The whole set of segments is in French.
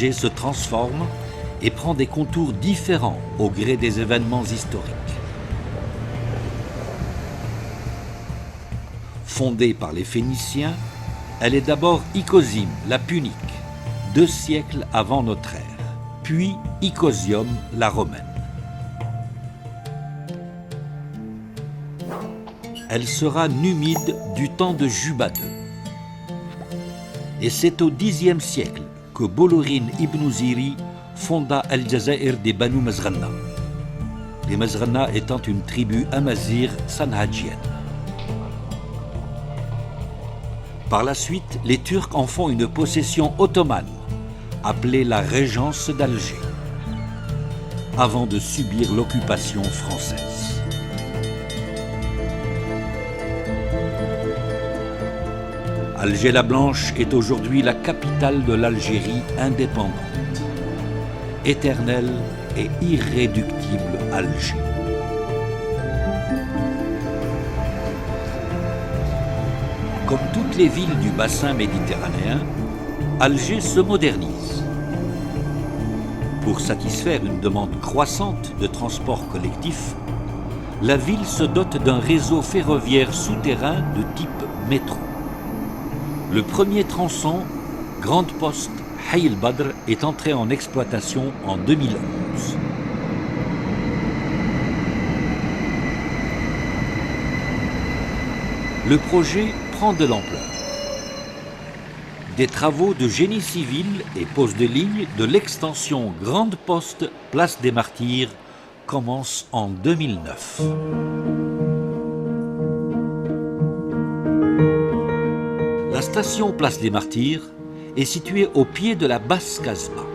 Alger se transforme et prend des contours différents au gré des événements historiques. Fondée par les Phéniciens, elle est d'abord Icosime, la Punique, 2 siècles avant notre ère, puis Icosium, la Romaine. Elle sera numide du temps de Juba II. Et c'est au Xe siècle que Bolourine ibn Ziri fonda Al-Jazaïr des Banu Mazghanna, les Mazghanna étant une tribu amazigh sanhadjienne. Par la suite, les Turcs en font une possession ottomane, appelée la Régence d'Alger, avant de subir l'occupation française. Alger-la-Blanche est aujourd'hui la capitale de l'Algérie indépendante. Éternel et irréductible Alger. Comme toutes les villes du bassin méditerranéen, Alger se modernise. Pour satisfaire une demande croissante de transport collectif, la ville se dote d'un réseau ferroviaire souterrain de type métro. Le premier tronçon, Grande Poste Haï el-Badr, est entré en exploitation en 2011. Le projet prend de l'ampleur. Des travaux de génie civil et pose de ligne de l'extension Grande Poste Place des Martyrs commencent en 2009. La station Place des Martyrs est située au pied de la Basse Casbah.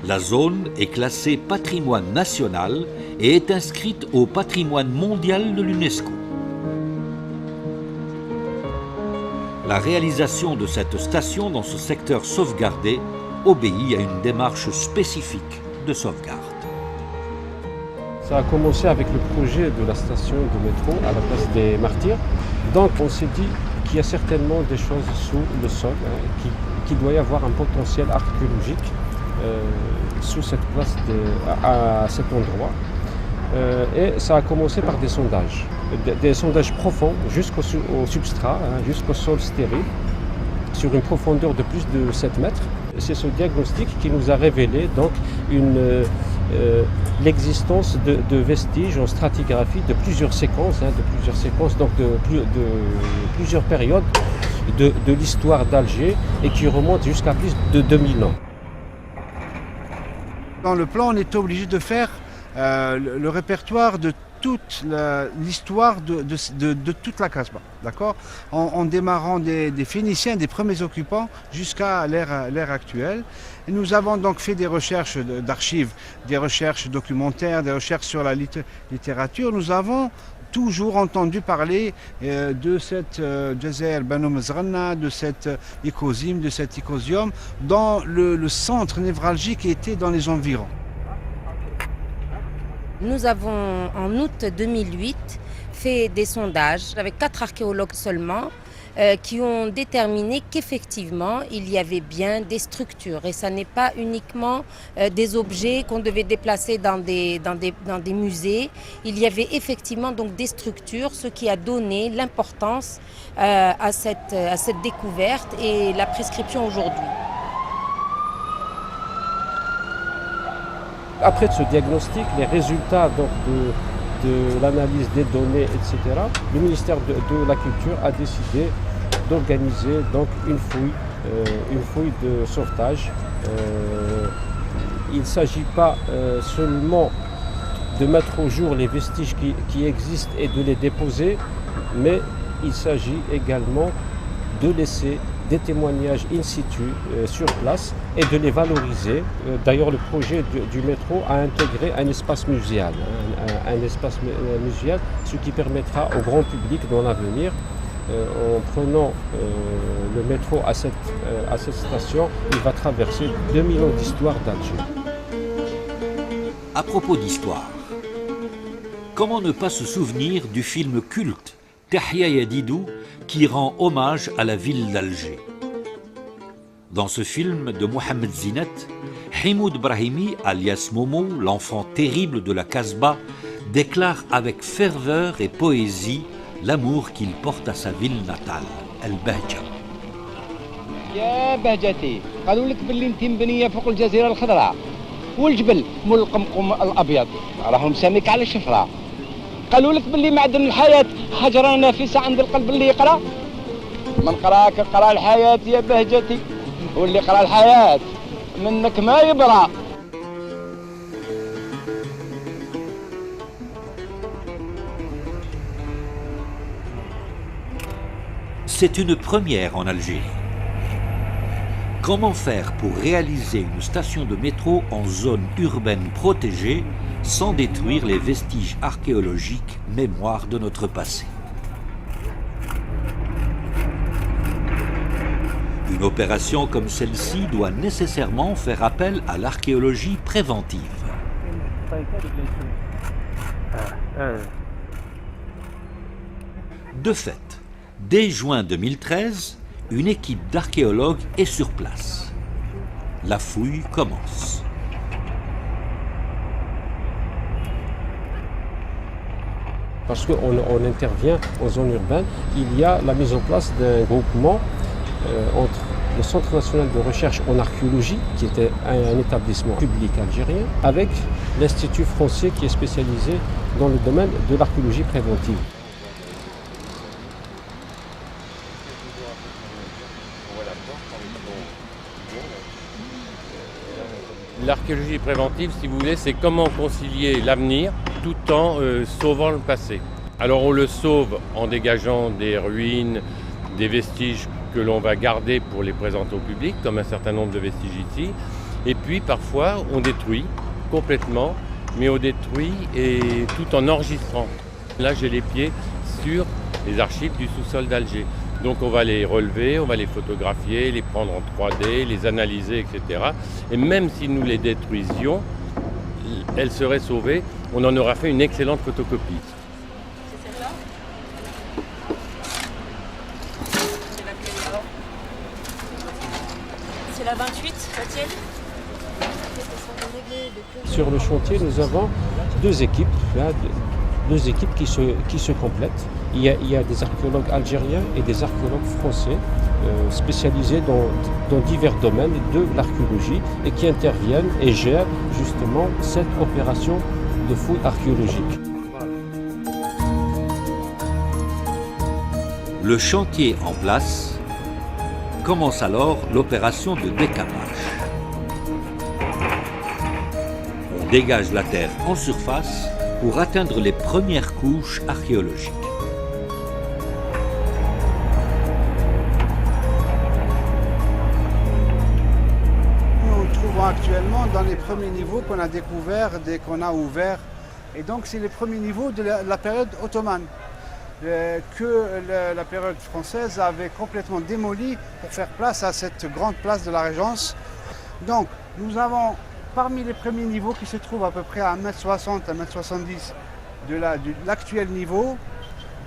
La zone est classée patrimoine national et est inscrite au patrimoine mondial de l'UNESCO. La réalisation de cette station dans ce secteur sauvegardé obéit à une démarche spécifique de sauvegarde. Ça a commencé avec le projet de la station de métro à la Place des Martyrs. Donc on s'est dit qu'il y a certainement des choses sous le sol, qu'il doit y avoir un potentiel archéologique sous cette place à cet endroit. Et ça a commencé par des sondages profonds jusqu'au substrat, jusqu'au sol stérile, sur une profondeur de plus de 7 mètres. C'est ce diagnostic qui nous a révélé donc l'existence de vestiges en stratigraphie de plusieurs séquences, donc de plusieurs périodes de l'histoire d'Alger et qui remontent jusqu'à plus de 2000 ans. Dans le plan, on est obligé de faire le répertoire de toute l'histoire de toute la Casbah, d'accord, en démarrant des Phéniciens, des premiers occupants, jusqu'à l'ère actuelle. Et nous avons donc fait des recherches d'archives, des recherches documentaires, des recherches sur la littérature. Nous avons toujours entendu parler de cette Jazaïr Banu Mazghanna, de cette Icosime, de cet Icosium, dans le centre névralgique qui était dans les environs. Nous avons, en août 2008, fait des sondages avec 4 archéologues seulement qui ont déterminé qu'effectivement, il y avait bien des structures. Et ça n'est pas uniquement des objets qu'on devait déplacer dans des musées. Il y avait effectivement donc des structures, ce qui a donné l'importance à cette découverte et la prescription aujourd'hui. Après ce diagnostic, les résultats donc, de l'analyse des données, etc., le ministère de la Culture a décidé d'organiser donc une fouille de sauvetage. Il ne s'agit pas seulement de mettre au jour les vestiges qui existent et de les déposer, mais il s'agit également de laisser des témoignages in situ sur place et de les valoriser. D'ailleurs, le projet du métro a intégré un espace muséal, ce qui permettra au grand public dans l'avenir, en prenant le métro à cette station, il va traverser 2000 ans d'histoire d'Alger. À propos d'histoire, comment ne pas se souvenir du film culte Tahia Ya Didou qui rend hommage à la ville d'Alger. Dans ce film de Mohamed Zinet, Himoud Brahimi, alias Momo, l'enfant terrible de la Casbah, déclare avec ferveur et poésie l'amour qu'il porte à sa ville natale, El-Bahja. يا بهجتي قالوا لك باللي انت مبنيه فوق الجزيره الخضراء والجبل مول القمقم الابيض راهم ساميك على الشفره قالوا لك باللي معدن الحياه حجره نافسه عند القلب اللي يقرا من قراك قرا الحياه يا بهجتي واللي قرا الحياه منك ما يبرى. C'est une première en Algérie. Comment faire pour réaliser une station de métro en zone urbaine protégée sans détruire les vestiges archéologiques, mémoire de notre passé? Une opération comme celle-ci doit nécessairement faire appel à l'archéologie préventive. De fait, dès juin 2013, une équipe d'archéologues est sur place. La fouille commence. Parce qu'on intervient en zone urbaine, il y a la mise en place d'un groupement entre le Centre national de recherche en archéologie, qui était un établissement public algérien, avec l'Institut français qui est spécialisé dans le domaine de l'archéologie préventive. L'archéologie préventive, si vous voulez, c'est comment concilier l'avenir tout en sauvant le passé. Alors on le sauve en dégageant des ruines, des vestiges que l'on va garder pour les présenter au public, comme un certain nombre de vestiges ici. Et puis parfois on détruit complètement, mais on détruit et tout en enregistrant. Là j'ai les pieds sur les archives du sous-sol d'Alger. Donc on va les relever, on va les photographier, les prendre en 3D, les analyser, etc. Et même si nous les détruisions, elles seraient sauvées, on en aura fait une excellente photocopie. C'est celle-là? C'est la 28, la tienne? Sur le chantier, nous avons deux équipes qui se complètent. Il y a des archéologues algériens et des archéologues français spécialisés dans divers domaines de l'archéologie et qui interviennent et gèrent justement cette opération de fouille archéologique. Le chantier en place, commence alors l'opération de décapage. On dégage la terre en surface pour atteindre les premières couches archéologiques. Actuellement dans les premiers niveaux qu'on a découverts dès qu'on a ouvert. Et donc c'est les premiers niveaux de la période ottomane que la période française avait complètement démoli pour faire place à cette grande place de la Régence. Donc nous avons parmi les premiers niveaux qui se trouvent à peu près à 1m60, 1m70 de l'actuel niveau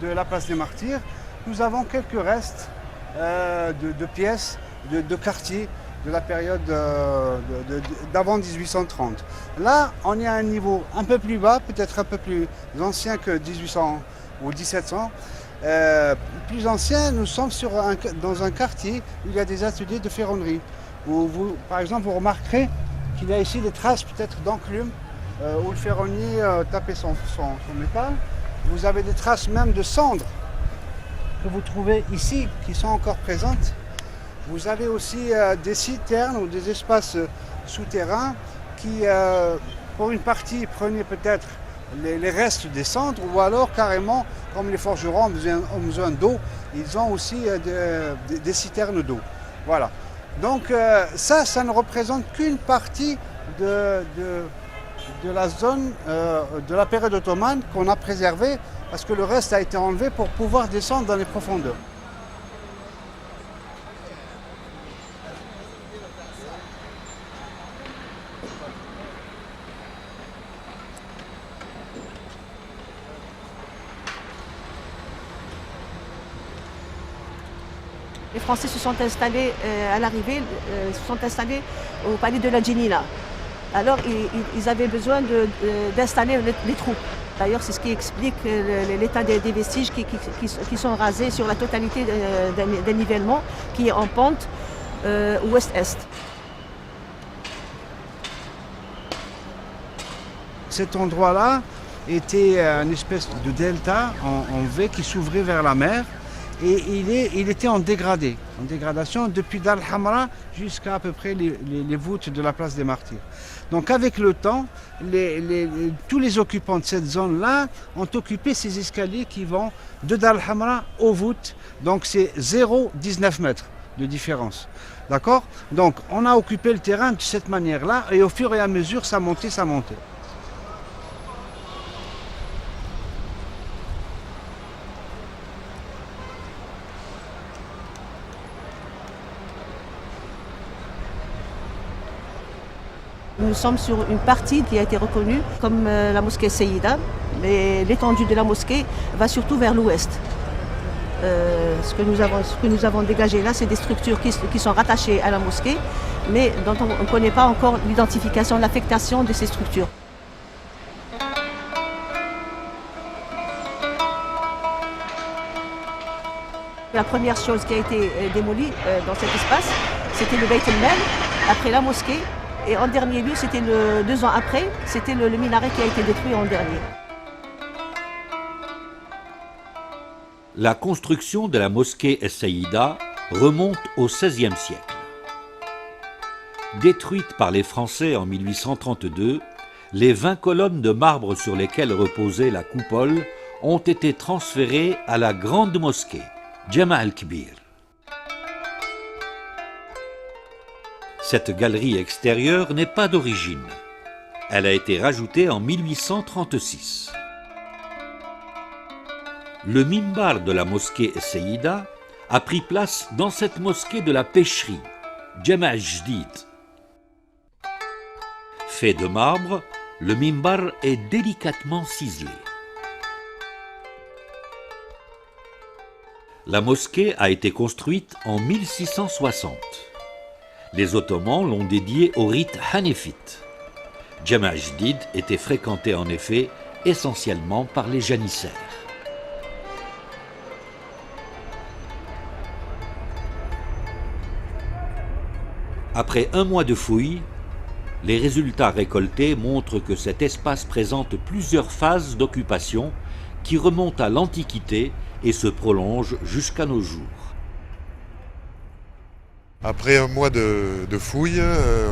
de la place des Martyrs, nous avons quelques restes de pièces, de quartiers de la période d'avant 1830. Là, on est à un niveau un peu plus bas, peut-être un peu plus ancien que 1800 ou 1700. Plus ancien, nous sommes dans un quartier où il y a des ateliers de ferronnerie. Par exemple, vous remarquerez qu'il y a ici des traces peut-être d'enclume où le ferronnier tapait son métal. Vous avez des traces même de cendres que vous trouvez ici, qui sont encore présentes. Vous avez aussi des citernes ou des espaces souterrains qui, pour une partie, prenaient peut-être les restes des cendres ou alors carrément, comme les forgerons ont besoin d'eau, ils ont aussi des citernes d'eau. Voilà. Donc ça ne représente qu'une partie de la zone de la période ottomane qu'on a préservée parce que le reste a été enlevé pour pouvoir descendre dans les profondeurs. Les Français se sont installés à l'arrivée, se sont installés au palais de la Djenina. Alors ils avaient besoin d'installer les troupes. D'ailleurs, c'est ce qui explique l'état des vestiges qui sont rasés sur la totalité d'un nivellement qui est en pente ouest-est. Cet endroit-là était une espèce de delta en V qui s'ouvrait vers la mer et il était en dégradation depuis Dar el-Hamra jusqu'à peu près les voûtes de la place des Martyrs. Donc avec le temps, tous les occupants de cette zone-là ont occupé ces escaliers qui vont de Dar el-Hamra aux voûtes. Donc c'est 0,19 mètres de différence. D'accord? Donc on a occupé le terrain de cette manière-là et au fur et à mesure, ça montait. Nous sommes sur une partie qui a été reconnue comme la mosquée Sayyida, mais l'étendue de la mosquée va surtout vers l'ouest. Ce que nous avons dégagé là, c'est des structures qui sont rattachées à la mosquée, mais dont on ne connaît pas encore l'identification, l'affectation de ces structures. La première chose qui a été démolie dans cet espace, c'était le Beit el-Mal, après la mosquée. Et en dernier lieu, c'était 2 ans après, c'était le minaret qui a été détruit en dernier. La construction de la mosquée Es-Saïda remonte au XVIe siècle. Détruite par les Français en 1832, les 20 colonnes de marbre sur lesquelles reposait la coupole ont été transférées à la grande mosquée, Jama' al-Kbir. Cette galerie extérieure n'est pas d'origine. Elle a été rajoutée en 1836. Le mimbar de la mosquée Es-Saïda a pris place dans cette mosquée de la pêcherie, Jama' al-Jdid. Fait de marbre, le mimbar est délicatement ciselé. La mosquée a été construite en 1660. Les Ottomans l'ont dédié au rite hanéfite. Jama' al-Jdid était fréquenté en effet essentiellement par les janissaires. Après un mois de fouilles, les résultats récoltés montrent que cet espace présente plusieurs phases d'occupation qui remontent à l'Antiquité et se prolongent jusqu'à nos jours. Après un mois de fouilles,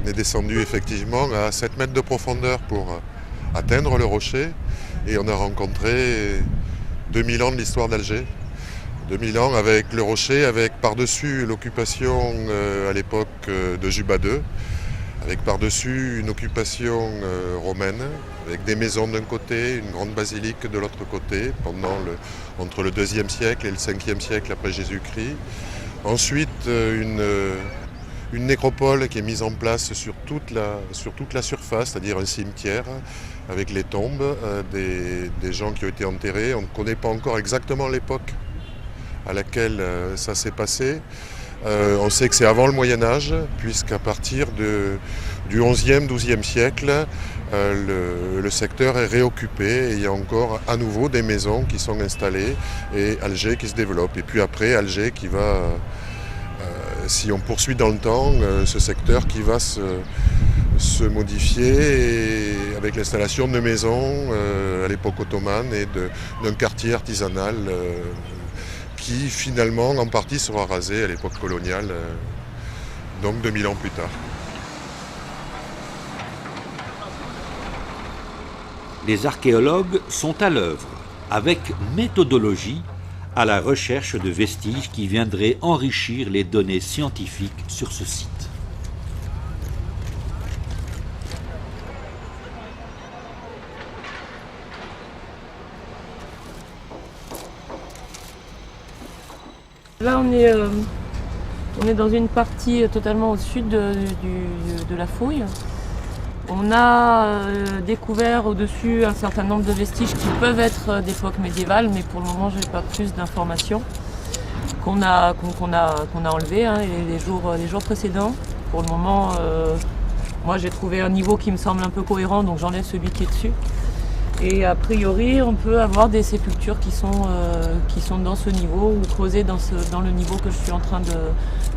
on est descendu effectivement à 7 mètres de profondeur pour atteindre le rocher et on a rencontré 2000 ans de l'histoire d'Alger. 2000 ans avec le rocher, avec par-dessus l'occupation à l'époque de Juba II, avec par-dessus une occupation romaine, avec des maisons d'un côté, une grande basilique de l'autre côté, entre le 2e siècle et le 5e siècle après Jésus-Christ. Ensuite, une nécropole qui est mise en place sur toute la surface, c'est-à-dire un cimetière avec les tombes des gens qui ont été enterrés. On ne connaît pas encore exactement l'époque à laquelle ça s'est passé. On sait que c'est avant le Moyen-Âge, puisqu'à partir du 11e, 12e siècle, le secteur est réoccupé et il y a encore à nouveau des maisons qui sont installées et Alger qui se développe. Et puis après, Alger qui va, si on poursuit dans le temps, ce secteur qui va se modifier et avec l'installation de maisons à l'époque ottomane et d'un quartier artisanal qui finalement en partie sera rasé à l'époque coloniale, donc 2000 ans plus tard. Les archéologues sont à l'œuvre, avec méthodologie, à la recherche de vestiges qui viendraient enrichir les données scientifiques sur ce site. Là, on est dans une partie totalement au sud de la fouille. On a découvert au-dessus un certain nombre de vestiges qui peuvent être d'époque médiévale, mais pour le moment, je n'ai pas plus d'informations qu'on a enlevé hein, les jours précédents. Pour le moment, moi j'ai trouvé un niveau qui me semble un peu cohérent, donc j'enlève celui qui est dessus. Et a priori, on peut avoir des sépultures qui sont dans ce niveau ou creusées dans le niveau que je suis en train de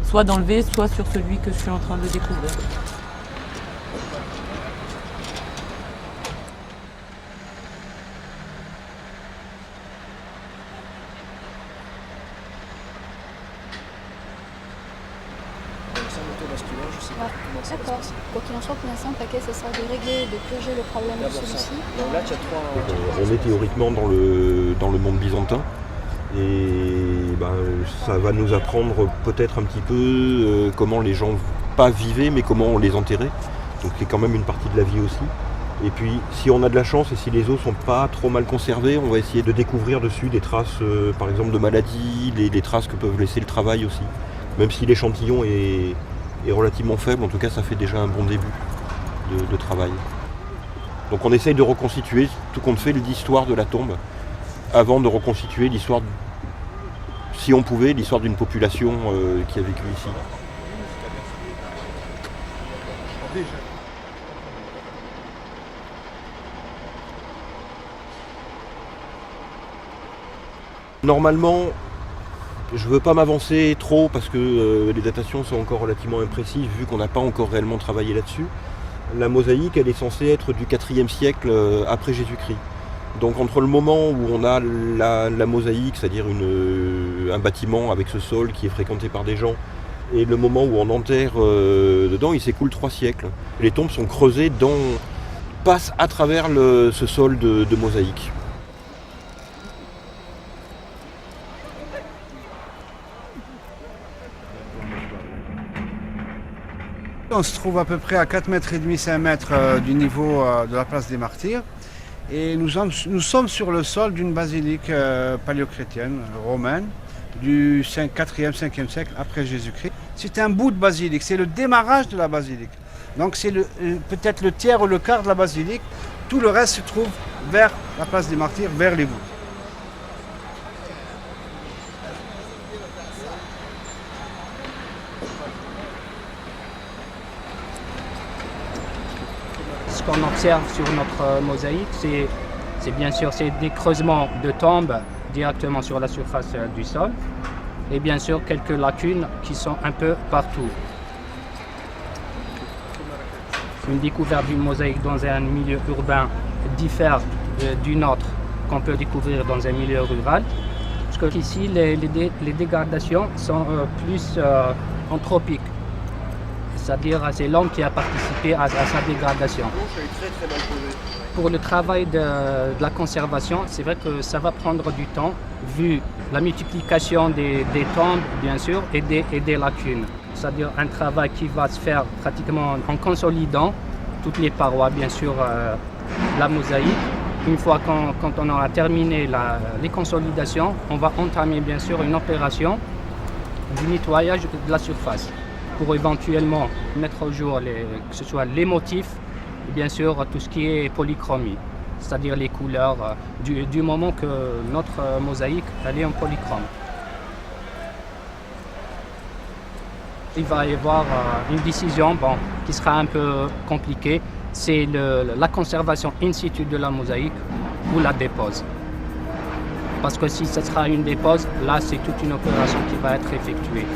soit d'enlever, soit sur celui que je suis en train de découvrir. D'accord. Quoi qu'il en soit, pour l'instant, le paquet, ça sera de régler, de purger le problème de celui-ci. Donc là, tu as trois... On est théoriquement dans le monde byzantin et ça va nous apprendre peut-être un petit peu comment les gens, pas vivaient, mais comment on les enterrait. Donc c'est quand même une partie de la vie aussi. Et puis si on a de la chance et si les os sont pas trop mal conservés, on va essayer de découvrir dessus des traces par exemple de maladies, des traces que peuvent laisser le travail aussi. Même si l'échantillon est relativement faible, en tout cas ça fait déjà un bon début de travail. Donc on essaye de reconstituer tout compte fait l'histoire de la tombe avant de reconstituer l'histoire, si on pouvait, l'histoire d'une population qui a vécu ici. Normalement, je ne veux pas m'avancer trop parce que les datations sont encore relativement imprécises vu qu'on n'a pas encore réellement travaillé là-dessus. La mosaïque, elle est censée être du 4e siècle après Jésus-Christ. Donc entre le moment où on a la mosaïque, c'est-à-dire un bâtiment avec ce sol qui est fréquenté par des gens, et le moment où on enterre dedans, il s'écoule 3 siècles. Les tombes sont creusées passent à travers ce sol de mosaïque. On se trouve à peu près à 4,5 mètres, 5 mètres du niveau de la place des Martyrs. Et nous sommes sur le sol d'une basilique paléochrétienne romaine du 4e, 5e siècle après Jésus-Christ. C'est un bout de basilique, c'est le démarrage de la basilique. Donc c'est peut-être le tiers ou le quart de la basilique. Tout le reste se trouve vers la place des Martyrs, vers les voûtes. Ce qu'on observe sur notre mosaïque, c'est bien sûr des creusements de tombes directement sur la surface du sol et bien sûr quelques lacunes qui sont un peu partout. Une découverte d'une mosaïque dans un milieu urbain diffère d'une autre qu'on peut découvrir dans un milieu rural. Parce qu'ici, les dégradations sont plus anthropiques. C'est-à-dire c'est l'homme qui a participé à sa dégradation. Pour le travail de la conservation, c'est vrai que ça va prendre du temps, vu la multiplication des tombes, bien sûr, et des lacunes. C'est-à-dire un travail qui va se faire pratiquement en consolidant toutes les parois, bien sûr, la mosaïque. Une fois quand on aura terminé les consolidations, on va entamer, bien sûr, une opération du nettoyage de la surface, pour éventuellement mettre au jour que ce soit les motifs et bien sûr tout ce qui est polychromie, c'est-à-dire les couleurs du moment que notre mosaïque elle est en polychrome. Il va y avoir une décision qui sera un peu compliquée, c'est la conservation in situ de la mosaïque ou la dépose. Parce que si ce sera une dépose, là c'est toute une opération qui va être effectuée.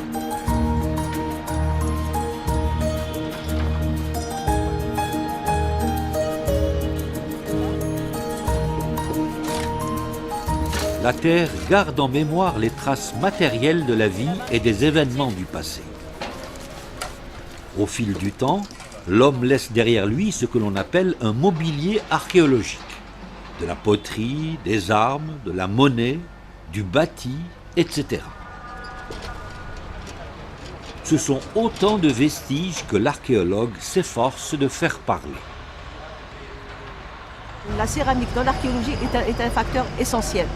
La Terre garde en mémoire les traces matérielles de la vie et des événements du passé. Au fil du temps, l'homme laisse derrière lui ce que l'on appelle un mobilier archéologique. De la poterie, des armes, de la monnaie, du bâti, etc. Ce sont autant de vestiges que l'archéologue s'efforce de faire parler. La céramique dans l'archéologie est un facteur essentiel.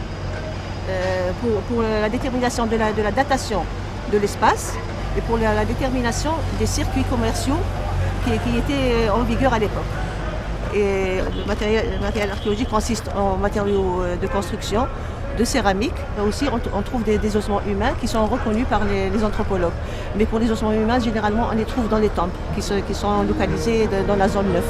Pour la détermination de la datation de l'espace et pour la détermination des circuits commerciaux qui étaient en vigueur à l'époque. Et le matériel archéologique consiste en matériaux de construction, de céramique. Là aussi, on trouve des ossements humains qui sont reconnus par les anthropologues. Mais pour les ossements humains, généralement, on les trouve dans les temples qui sont localisés dans la zone 9.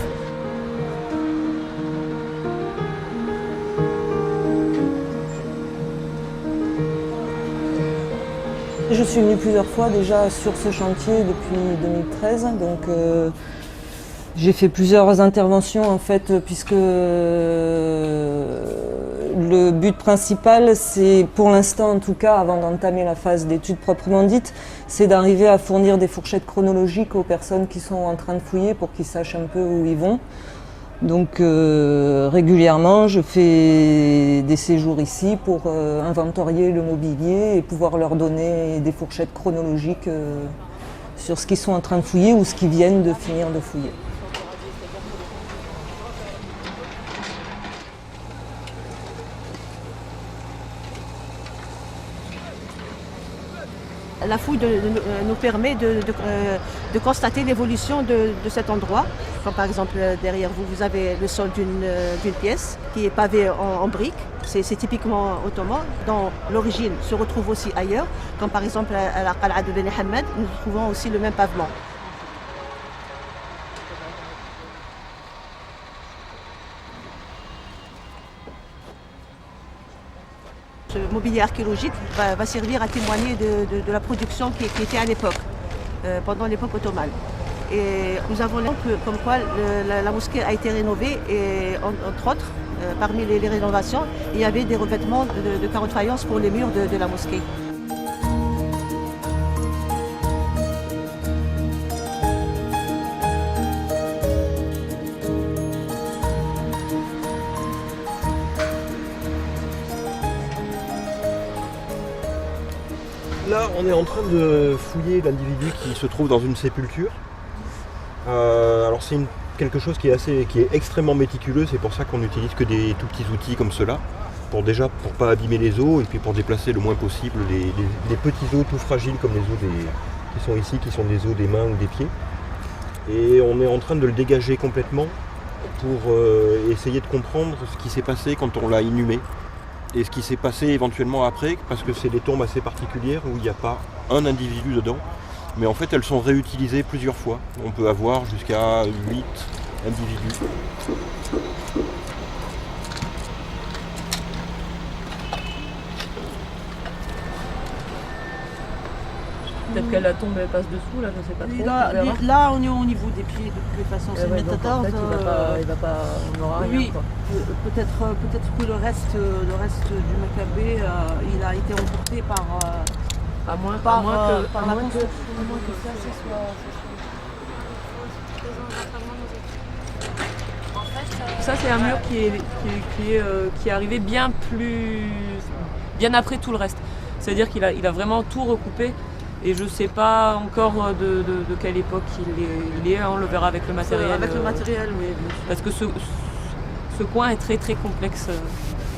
Je suis venue plusieurs fois déjà sur ce chantier depuis 2013, donc j'ai fait plusieurs interventions en fait, puisque le but principal, c'est pour l'instant en tout cas, avant d'entamer la phase d'étude proprement dite, c'est d'arriver à fournir des fourchettes chronologiques aux personnes qui sont en train de fouiller pour qu'ils sachent un peu où ils vont. Donc régulièrement, je fais des séjours ici pour inventorier le mobilier et pouvoir leur donner des fourchettes chronologiques sur ce qu'ils sont en train de fouiller ou ce qu'ils viennent de finir de fouiller. La fouille nous permet de constater l'évolution de cet endroit. Comme par exemple derrière vous, vous avez le sol d'une pièce qui est pavée en briques. C'est typiquement ottoman, dont l'origine se retrouve aussi ailleurs. Comme par exemple à la Qal'a de Beni Hammad, nous trouvons aussi le même pavement. Ce mobilier archéologique va servir à témoigner de la production qui était à l'époque, pendant l'époque ottomane. Et nous avons l'exemple comme quoi la mosquée a été rénovée et entre autres, parmi les rénovations, il y avait des revêtements de carreaux de faïence pour les murs de la mosquée. Là, on est en train de fouiller l'individu qui se trouve dans une sépulture. Alors c'est quelque chose qui est extrêmement méticuleux, c'est pour ça qu'on n'utilise que des tout petits outils comme cela, pour pas abîmer les os et puis pour déplacer le moins possible les petits os tout fragiles comme les os qui sont ici, qui sont des os des mains ou des pieds. Et on est en train de le dégager complètement pour essayer de comprendre ce qui s'est passé quand on l'a inhumé. Et ce qui s'est passé éventuellement après, parce que c'est des tombes assez particulières où il n'y a pas un individu dedans, mais en fait elles sont réutilisées plusieurs fois. On peut avoir jusqu'à 8 individus. Peut-être que la tombe elle passe dessous, là, je sais pas trop. Là, on est au niveau des pieds, de toute façon, c'est ouais, 14. Il va pas, on aura rien. Oui, Quoi. peut-être que le reste du Maccabée, il a été emporté par. À moins que ça, ce soit. Ça, c'est un mur qui est arrivé bien après tout le reste. C'est-à-dire qu'il a vraiment tout recoupé. Et je ne sais pas encore de quelle époque il est. On le verra avec le matériel. Avec le matériel, oui. Parce que ce coin est très très complexe.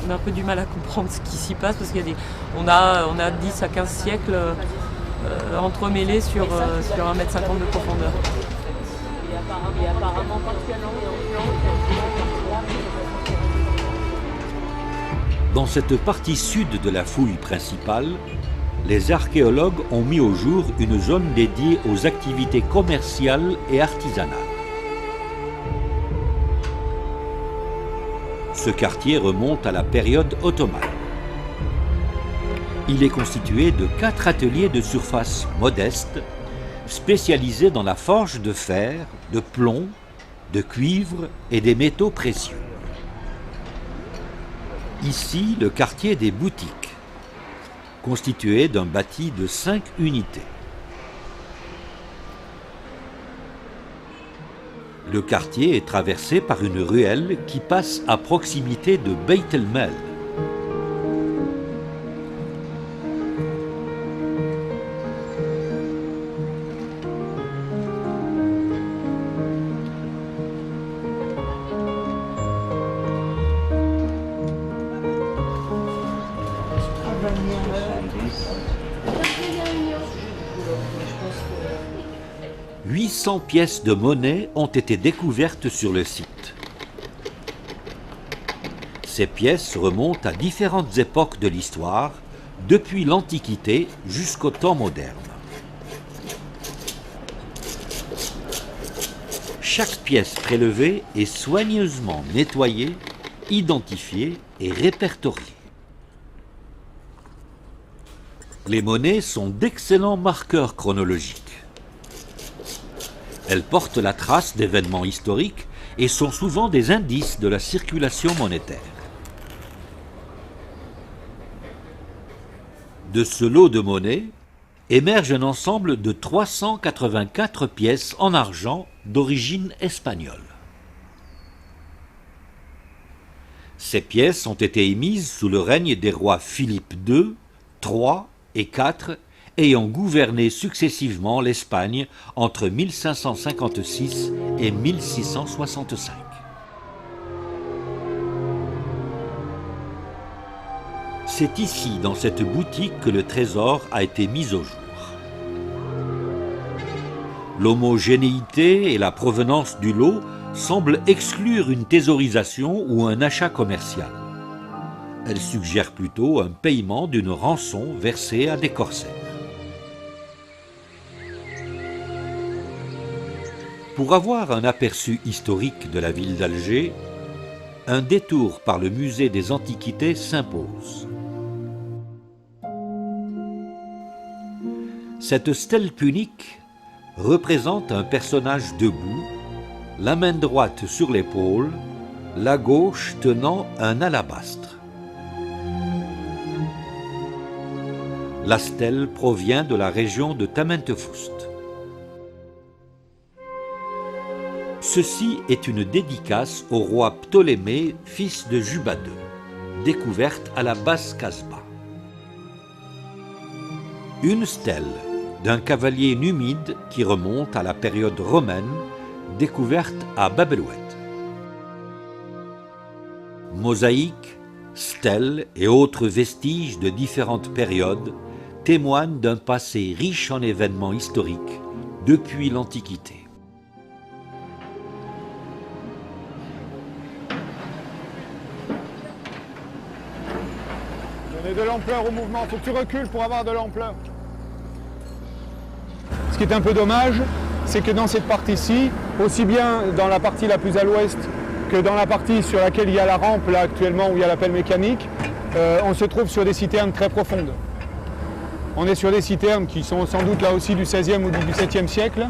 On a un peu du mal à comprendre ce qui s'y passe parce on a 10 à 15 siècles entremêlés sur 1,50 m de profondeur. Et apparemment, Dans cette partie sud de la fouille principale, les archéologues ont mis au jour une zone dédiée aux activités commerciales et artisanales. Ce quartier remonte à la période ottomane. Il est constitué de 4 ateliers de surface modeste, spécialisés dans la forge de fer, de plomb, de cuivre et des métaux précieux. Ici, le quartier des boutiques, constitué d'un bâti de 5 unités. Le quartier est traversé par une ruelle qui passe à proximité de Beit el-Mal. « 800 pièces de monnaie ont été découvertes sur le site. Ces pièces remontent à différentes époques de l'histoire, depuis l'Antiquité jusqu'au temps moderne. Chaque pièce prélevée est soigneusement nettoyée, identifiée et répertoriée. Les monnaies sont d'excellents marqueurs chronologiques. Elles portent la trace d'événements historiques et sont souvent des indices de la circulation monétaire. De ce lot de monnaies émerge un ensemble de 384 pièces en argent d'origine espagnole. Ces pièces ont été émises sous le règne des rois Philippe II, III et IV, ayant gouverné successivement l'Espagne entre 1556 et 1665. C'est ici, dans cette boutique, que le trésor a été mis au jour. L'homogénéité et la provenance du lot semblent exclure une thésaurisation ou un achat commercial. Elles suggèrent plutôt un paiement d'une rançon versée à des corsaires. Pour avoir un aperçu historique de la ville d'Alger, un détour par le musée des Antiquités s'impose. Cette stèle punique représente un personnage debout, la main droite sur l'épaule, la gauche tenant un alabastre. La stèle provient de la région de Tamentefoust. Ceci est une dédicace au roi Ptolémée, fils de Juba II, découverte à la Basse Casbah. Une stèle d'un cavalier numide qui remonte à la période romaine, découverte à Bab el-Oued. Mosaïques, stèles et autres vestiges de différentes périodes témoignent d'un passé riche en événements historiques depuis l'Antiquité. Donnez de l'ampleur au mouvement, il faut que tu recules pour avoir de l'ampleur. Ce qui est un peu dommage, c'est que dans cette partie-ci, aussi bien dans la partie la plus à l'ouest que dans la partie sur laquelle il y a la rampe là actuellement où il y a la pelle mécanique, on se trouve sur des citernes très profondes. On est sur des citernes qui sont sans doute là aussi du XVIe ou du XVIIe siècle,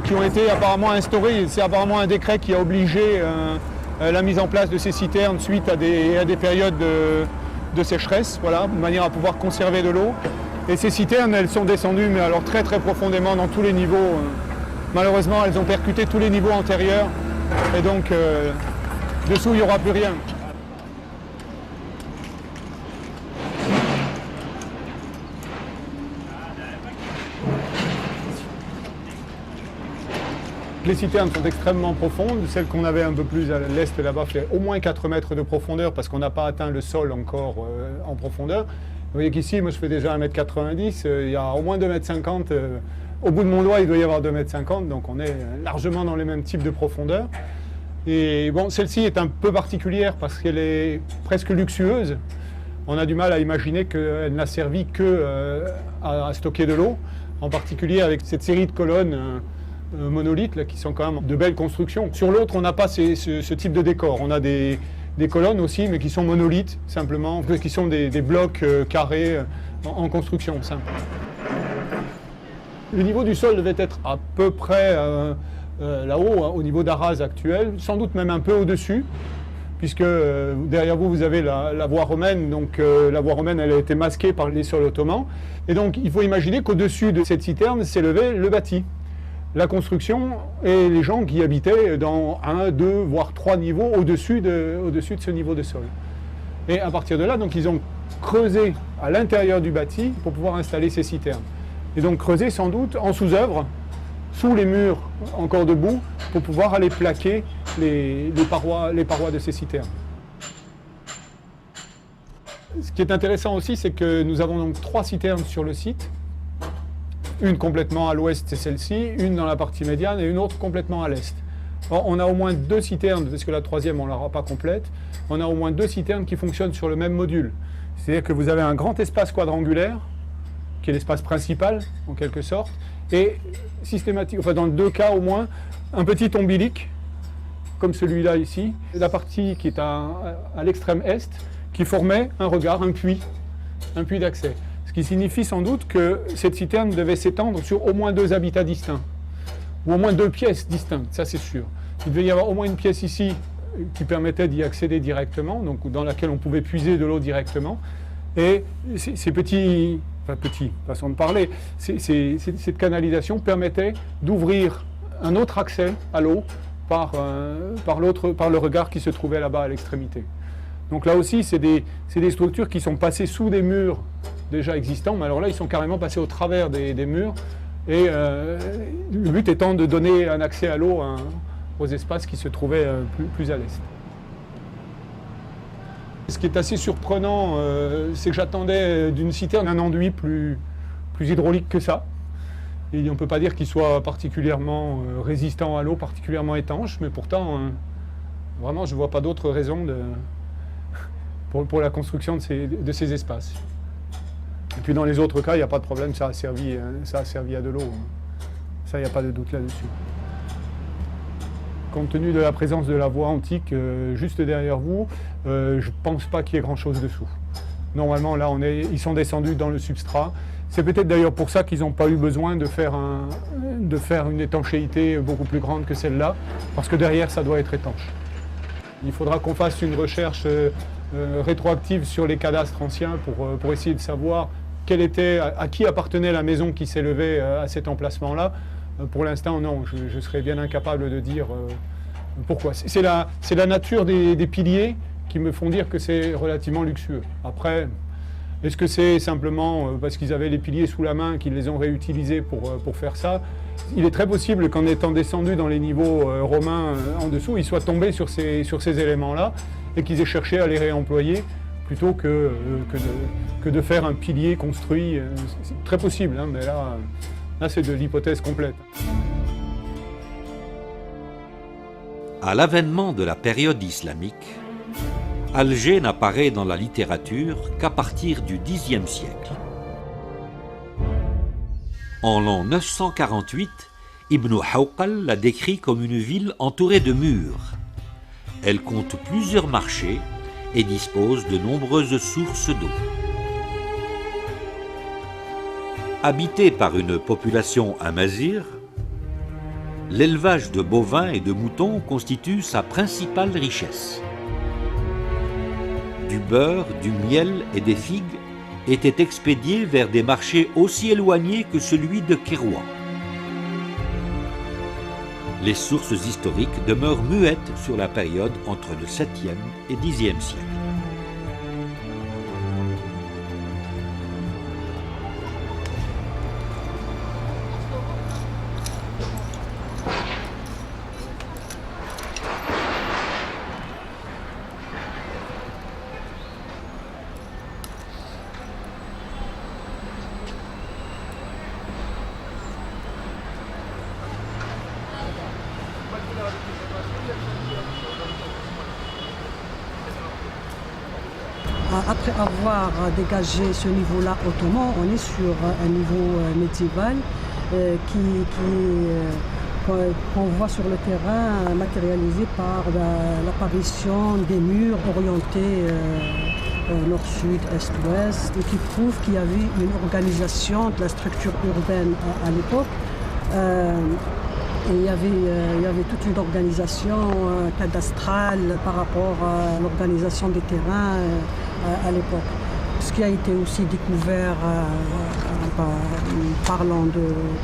qui ont été apparemment instaurées. C'est apparemment un décret qui a obligé la mise en place de ces citernes suite à des périodes de sécheresse, voilà, de manière à pouvoir conserver de l'eau. Et ces citernes, elles sont descendues, mais alors très très profondément dans tous les niveaux. Malheureusement, elles ont percuté tous les niveaux antérieurs. Et donc, dessous, il n'y aura plus rien. Les citernes sont extrêmement profondes. Celle qu'on avait un peu plus à l'est là-bas fait au moins 4 mètres de profondeur parce qu'on n'a pas atteint le sol encore en profondeur. Vous voyez qu'ici, moi je fais déjà 1,90 m, il y a au moins 2,50 m. Au bout de mon doigt, il doit y avoir 2,50 m, donc on est largement dans les mêmes types de profondeur. Et bon, celle-ci est un peu particulière parce qu'elle est presque luxueuse. On a du mal à imaginer qu'elle n'a servi que à stocker de l'eau, en particulier avec cette série de colonnes monolithes là, qui sont quand même de belles constructions. Sur l'autre, on n'a pas ce type de décor. On a des colonnes aussi, mais qui sont monolithes, simplement, qui sont des blocs carrés en construction simple. Le niveau du sol devait être à peu près là-haut, au niveau d'Arras actuel, sans doute même un peu au-dessus, puisque derrière vous, vous avez la voie romaine. Donc la voie romaine, elle a été masquée par les sols ottomans. Et donc, il faut imaginer qu'au-dessus de cette citerne s'élevait le bâti, la construction et les gens qui habitaient dans 1, 2, voire 3 niveaux au-dessus de ce niveau de sol. Et à partir de là, donc, ils ont creusé à l'intérieur du bâti pour pouvoir installer ces citernes. Et donc creusé sans doute en sous-œuvre, sous les murs encore debout, pour pouvoir aller plaquer les parois de ces citernes. Ce qui est intéressant aussi, c'est que nous avons donc 3 citernes sur le site. Une complètement à l'ouest, c'est celle-ci, une dans la partie médiane et une autre complètement à l'est. On a au moins 2 citernes, parce que la troisième on ne l'aura pas complète, on a au moins 2 citernes qui fonctionnent sur le même module. C'est-à-dire que vous avez un grand espace quadrangulaire, qui est l'espace principal en quelque sorte, et systématiquement, dans 2 cas au moins, un petit ombilic, comme celui-là ici, la partie qui est à l'extrême est, qui formait un regard, un puits d'accès. Ce qui signifie sans doute que cette citerne devait s'étendre sur au moins 2 habitats distincts, ou au moins 2 pièces distinctes, ça c'est sûr. Il devait y avoir au moins une pièce ici qui permettait d'y accéder directement, donc dans laquelle on pouvait puiser de l'eau directement. Et ces petits, façon de parler, cette canalisation permettait d'ouvrir un autre accès à l'eau par le regard qui se trouvait là-bas à l'extrémité. Donc là aussi, c'est des structures qui sont passées sous des murs déjà existants, mais alors là, ils sont carrément passés au travers des murs, et le but étant de donner un accès à l'eau aux espaces qui se trouvaient plus à l'est. Ce qui est assez surprenant, c'est que j'attendais d'une citerne un enduit plus hydraulique que ça. Et on ne peut pas dire qu'il soit particulièrement résistant à l'eau, particulièrement étanche, mais pourtant, vraiment, je ne vois pas d'autre raison pour la construction de ces espaces. Et puis dans les autres cas, il n'y a pas de problème, ça a servi à de l'eau. Ça, il n'y a pas de doute là-dessus. Compte tenu de la présence de la voie antique juste derrière vous, je ne pense pas qu'il y ait grand-chose dessous. Normalement, là, ils sont descendus dans le substrat. C'est peut-être d'ailleurs pour ça qu'ils n'ont pas eu besoin de faire une étanchéité beaucoup plus grande que celle-là, parce que derrière, ça doit être étanche. Il faudra qu'on fasse une recherche rétroactive sur les cadastres anciens pour essayer de savoir à qui appartenait la maison qui s'élevait à cet emplacement-là. Pour l'instant, non, je serais bien incapable de dire pourquoi. C'est la nature des piliers qui me font dire que c'est relativement luxueux. Après, est-ce que c'est simplement parce qu'ils avaient les piliers sous la main qu'ils les ont réutilisés pour faire ça? Il est très possible qu'en étant descendus dans les niveaux romains en dessous, ils soient tombés sur ces éléments-là et qu'ils aient cherché à les réemployer plutôt que de faire un pilier construit. C'est très possible, hein, mais là c'est de l'hypothèse complète. À l'avènement de la période islamique, Alger n'apparaît dans la littérature qu'à partir du Xe siècle. En l'an 948, Ibn Hawqal la décrit comme une ville entourée de murs. Elle compte plusieurs marchés et dispose de nombreuses sources d'eau. Habitée par une population amazigh, l'élevage de bovins et de moutons constitue sa principale richesse. Du beurre, du miel et des figues étaient expédiés vers des marchés aussi éloignés que celui de Kéroua. Les sources historiques demeurent muettes sur la période entre le 7e et 10e siècle. Après avoir dégagé ce niveau-là ottoman, on est sur un niveau médiéval qu'on voit sur le terrain matérialisé par l'apparition des murs orientés nord-sud, est-ouest, et qui prouve qu'il y avait une organisation de la structure urbaine à l'époque. Et il y avait toute une organisation cadastrale par rapport à l'organisation des terrains à l'époque. Ce qui a été aussi découvert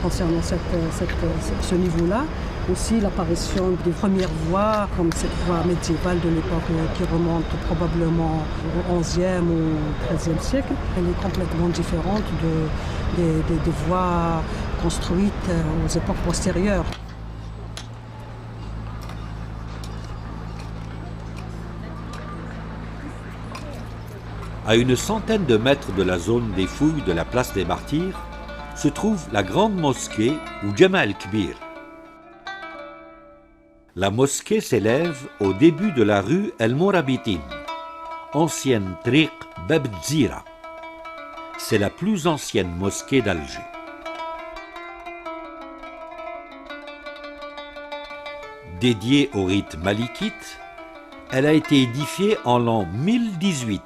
concernant ce niveau-là, aussi l'apparition des premières voies, comme cette voie médiévale de l'époque qui remonte probablement au XIe ou XIIIe siècle. Elle est complètement différente des voies construites aux époques postérieures. À une centaine de mètres de la zone des fouilles de la place des Martyrs, se trouve la grande mosquée ou Jama el-Kbir. La mosquée s'élève au début de la rue El Mourabitin, ancienne Triq Bab Tzira. C'est la plus ancienne mosquée d'Alger. Dédiée au rite malikite, elle a été édifiée en l'an 1018.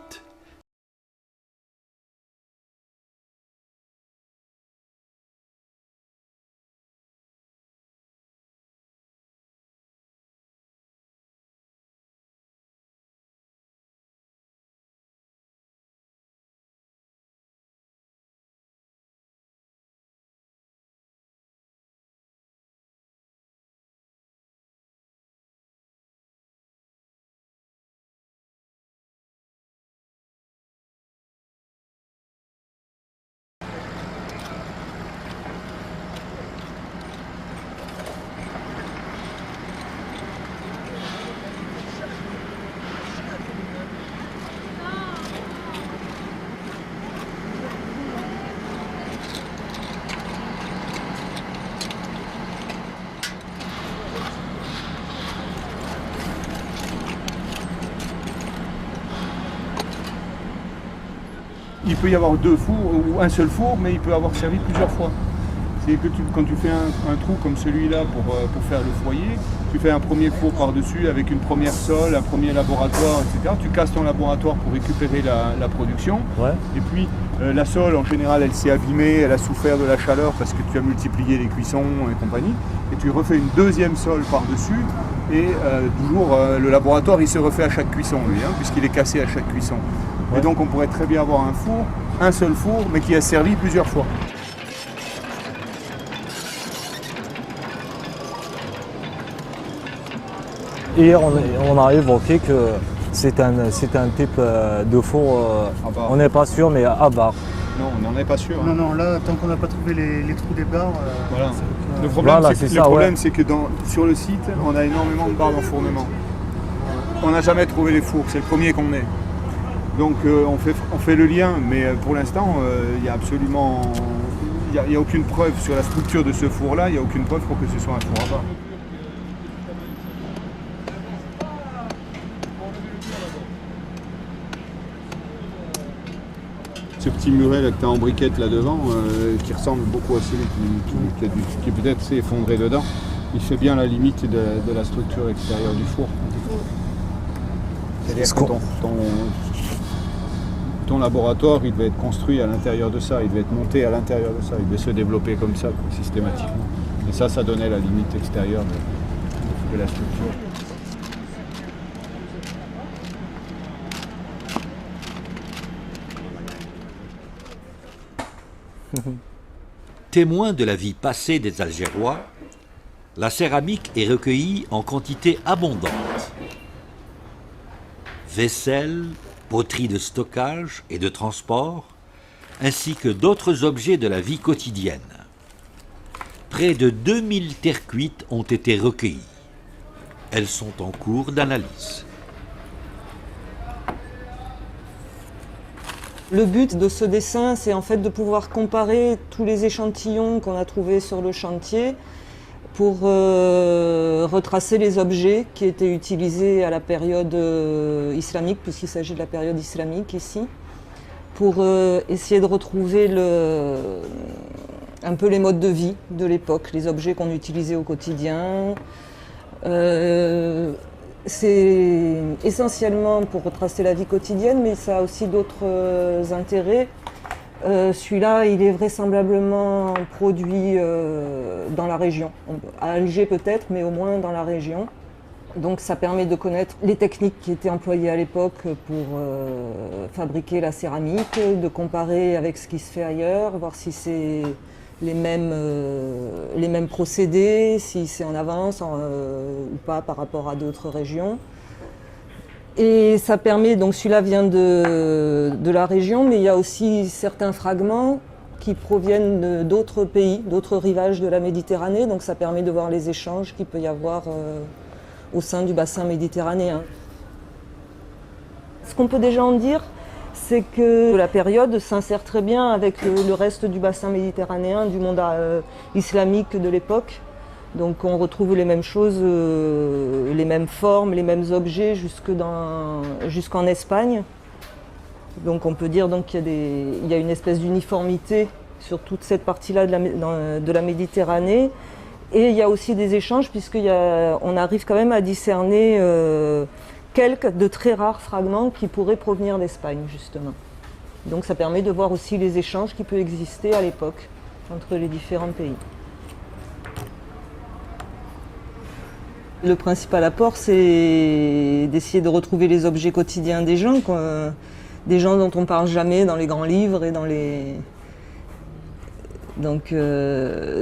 Il peut y avoir deux fours ou un seul four, mais il peut avoir servi plusieurs fois. C'est que quand tu fais un trou comme celui-là pour faire le foyer, tu fais un premier four par-dessus avec une première sole, un premier laboratoire, etc. Tu casses ton laboratoire pour récupérer la production. Ouais. Et puis la sole, en général, elle s'est abîmée, elle a souffert de la chaleur parce que tu as multiplié les cuissons et compagnie. Et tu refais une deuxième sole par-dessus. Et toujours, le laboratoire, il se refait à chaque cuisson, lui, puisqu'il est cassé à chaque cuisson. Ouais. Et donc on pourrait très bien avoir un four, un seul four, mais qui a servi plusieurs fois. Hier, on a évoqué que c'est un type de four, on n'est pas sûr, mais à barre. Non, on n'en est pas sûr. Non, non, là, tant qu'on n'a pas trouvé les trous des barres... Voilà. Le problème, c'est que sur le site, on a énormément de barres d'enfournement. On n'a jamais trouvé les fours, c'est le premier qu'on ait. Donc on fait le lien, mais pour l'instant, il n'y a absolument... Il n'y a aucune preuve sur la structure de ce four-là, il n'y a aucune preuve pour que ce soit un four à barre. Ce petit muret là que tu as en briquette là devant, qui ressemble beaucoup à celui qui peut-être s'est effondré dedans, il fait bien la limite de la structure extérieure du four. C'est-à-dire que ton laboratoire, il devait être construit à l'intérieur de ça, il devait être monté à l'intérieur de ça, il devait se développer comme ça, systématiquement. Et ça donnait la limite extérieure de la structure. Témoin de la vie passée des Algérois, la céramique est recueillie en quantité abondante. Vaisselle, poterie de stockage et de transport, ainsi que d'autres objets de la vie quotidienne. Près de 2000 terres cuites ont été recueillies. Elles sont en cours d'analyse. Le but de ce dessin, c'est en fait de pouvoir comparer tous les échantillons qu'on a trouvés sur le chantier pour retracer les objets qui étaient utilisés à la période islamique, puisqu'il s'agit de la période islamique ici, pour essayer de retrouver un peu les modes de vie de l'époque, les objets qu'on utilisait au quotidien. C'est essentiellement pour retracer la vie quotidienne, mais ça a aussi d'autres intérêts. Celui-là, il est vraisemblablement produit dans la région. À Alger peut-être, mais au moins dans la région. Donc ça permet de connaître les techniques qui étaient employées à l'époque pour fabriquer la céramique, de comparer avec ce qui se fait ailleurs, voir si c'est les mêmes procédés, si c'est en avance ou pas par rapport à d'autres régions. Et ça permet, donc celui-là vient de la région, mais il y a aussi certains fragments qui proviennent d'autres pays, d'autres rivages de la Méditerranée, donc ça permet de voir les échanges qu'il peut y avoir au sein du bassin méditerranéen. Ce qu'on peut déjà en dire, c'est que la période s'insère très bien avec le reste du bassin méditerranéen, du monde islamique de l'époque. Donc on retrouve les mêmes choses, les mêmes formes, les mêmes objets jusqu'en Espagne. Donc on peut dire qu'il y a une espèce d'uniformité sur toute cette partie-là de la Méditerranée. Et il y a aussi des échanges puisqu'on arrive quand même à discerner quelques de très rares fragments qui pourraient provenir d'Espagne justement. Donc ça permet de voir aussi les échanges qui peuvent exister à l'époque entre les différents pays. Le principal apport, c'est d'essayer de retrouver les objets quotidiens des gens dont on ne parle jamais dans les grands livres et dans les... Donc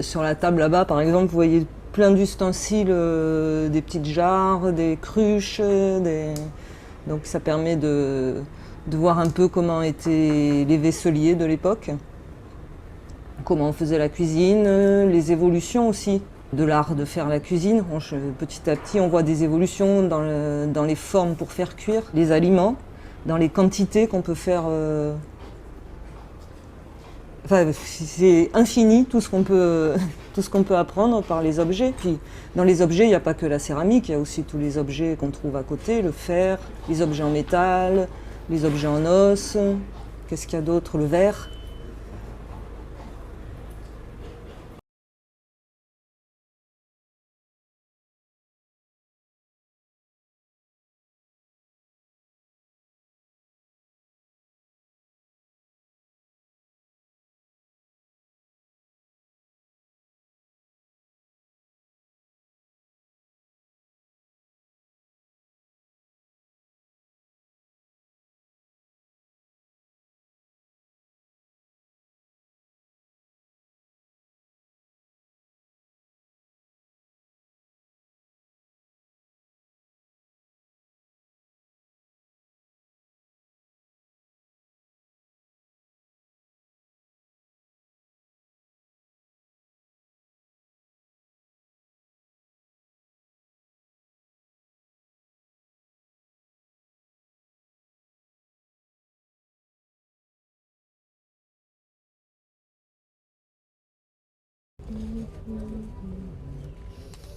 sur la table là-bas, par exemple, vous voyez plein d'ustensiles, des petites jarres, des cruches, donc ça permet de voir un peu comment étaient les vaisseliers de l'époque, comment on faisait la cuisine, les évolutions aussi de l'art de faire la cuisine. Petit à petit, on voit des évolutions dans les formes pour faire cuire les aliments, dans les quantités qu'on peut faire. Enfin, c'est infini tout ce qu'on peut apprendre par les objets. Puis, dans les objets, il n'y a pas que la céramique, il y a aussi tous les objets qu'on trouve à côté, le fer, les objets en métal, les objets en os. Qu'est-ce qu'il y a d'autre? Le verre.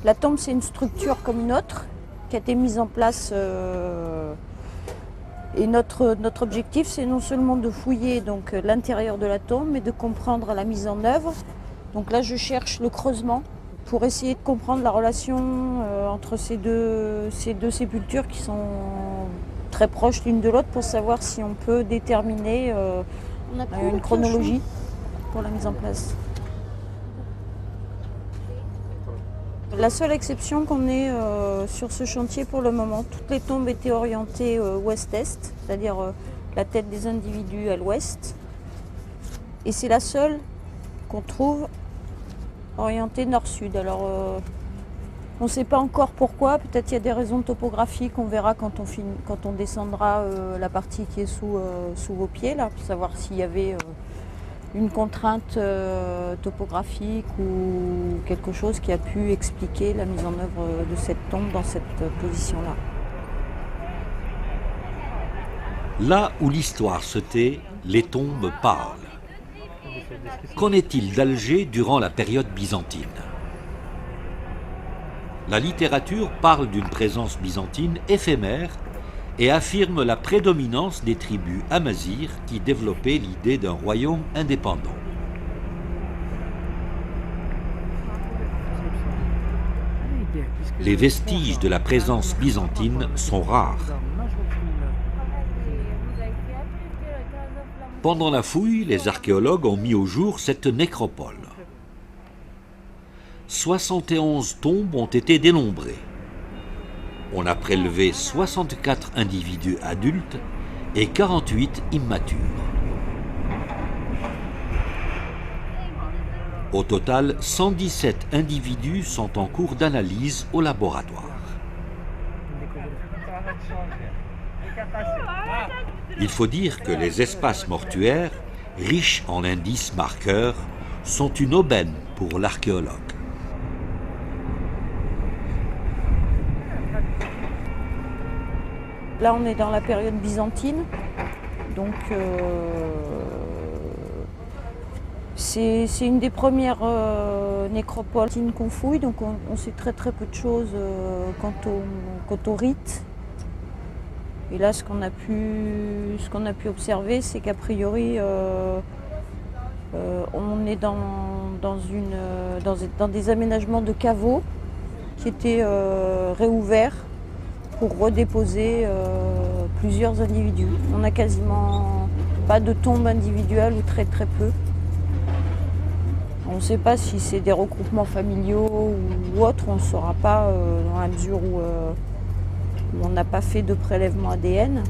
La tombe, c'est une structure comme une autre qui a été mise en place. Et notre objectif, c'est non seulement de fouiller l'intérieur de la tombe, mais de comprendre la mise en œuvre. Donc là, je cherche le creusement pour essayer de comprendre la relation entre ces deux sépultures qui sont très proches l'une de l'autre, pour savoir si on peut déterminer une chronologie pour la mise en place. La seule exception qu'on ait sur ce chantier pour le moment, toutes les tombes étaient orientées ouest-est, c'est-à-dire la tête des individus à l'ouest. Et c'est la seule qu'on trouve orientée nord-sud. Alors on ne sait pas encore pourquoi, peut-être il y a des raisons topographiques, on verra quand on descendra la partie qui est sous vos pieds, là, pour savoir s'il y avait une contrainte topographique ou quelque chose qui a pu expliquer la mise en œuvre de cette tombe dans cette position-là. Là où l'histoire se tait, les tombes parlent. Qu'en est-il d'Alger durant la période byzantine? La littérature parle d'une présence byzantine éphémère et affirme la prédominance des tribus amazirs qui développaient l'idée d'un royaume indépendant. Les vestiges de la présence byzantine sont rares. Pendant la fouille, les archéologues ont mis au jour cette nécropole. 71 tombes ont été dénombrées. On a prélevé 64 individus adultes et 48 immatures. Au total, 117 individus sont en cours d'analyse au laboratoire. Il faut dire que les espaces mortuaires, riches en indices marqueurs, sont une aubaine pour l'archéologue. Là, on est dans la période byzantine, donc C'est une des premières nécropoles qu'on fouille, donc on sait très peu de choses quant au rite. Et là, ce qu'on a pu observer, c'est qu'a priori, on est dans des aménagements de caveaux qui étaient réouverts pour redéposer plusieurs individus. On n'a quasiment pas de tombes individuelles ou très peu. On ne sait pas si c'est des regroupements familiaux ou autres, on ne le saura pas dans la mesure où on n'a pas fait de prélèvement ADN.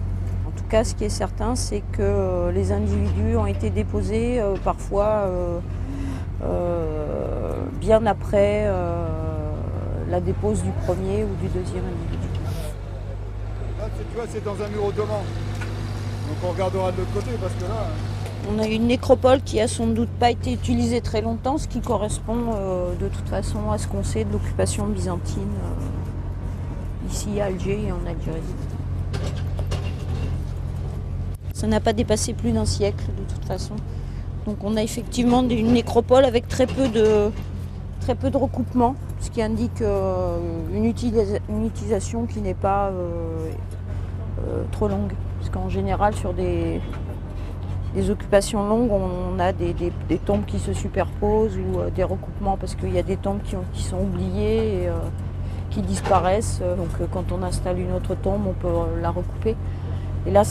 En tout cas, ce qui est certain, c'est que les individus ont été déposés parfois bien après la dépose du premier ou du deuxième individu. Là, tu vois, c'est dans un mur ottoman. Donc on regardera de l'autre côté parce que là... On a une nécropole qui a sans doute pas été utilisée très longtemps, ce qui correspond de toute façon à ce qu'on sait de l'occupation byzantine ici à Alger et en Algérie. Ça n'a pas dépassé plus d'un siècle de toute façon. Donc on a effectivement une nécropole avec très peu de recoupements, ce qui indique une utilisation qui n'est pas trop longue. Parce qu'en général sur des occupations longues, on a des tombes qui se superposent ou des recoupements parce qu'il y a des tombes qui sont oubliées et qui disparaissent. Donc quand on installe une autre tombe, on peut la recouper. Et là,